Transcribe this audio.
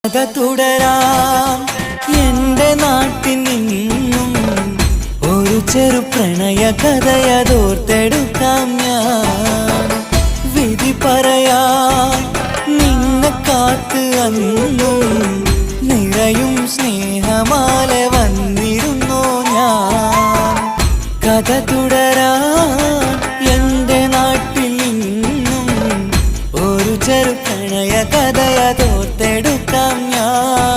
കഥ തുടരാം എന്റെ നാട്ടിൽ നിന്നും ഒരു ചെറു പ്രണയ കഥയതോർത്തെടുക്കാം ഞാൻ. വിധി പറയാൻ നിന്നെ കാത്ത് അന്നും നിറയും സ്നേഹമാല വന്നിരുന്നു ഞാൻ. കഥ തുടരാൻ എന്റെ നാട്ടിൽ നിന്നും ഒരു ചെറു പ്രണയ കഥയതോർത്തെടുക്കാം ഞാൻ.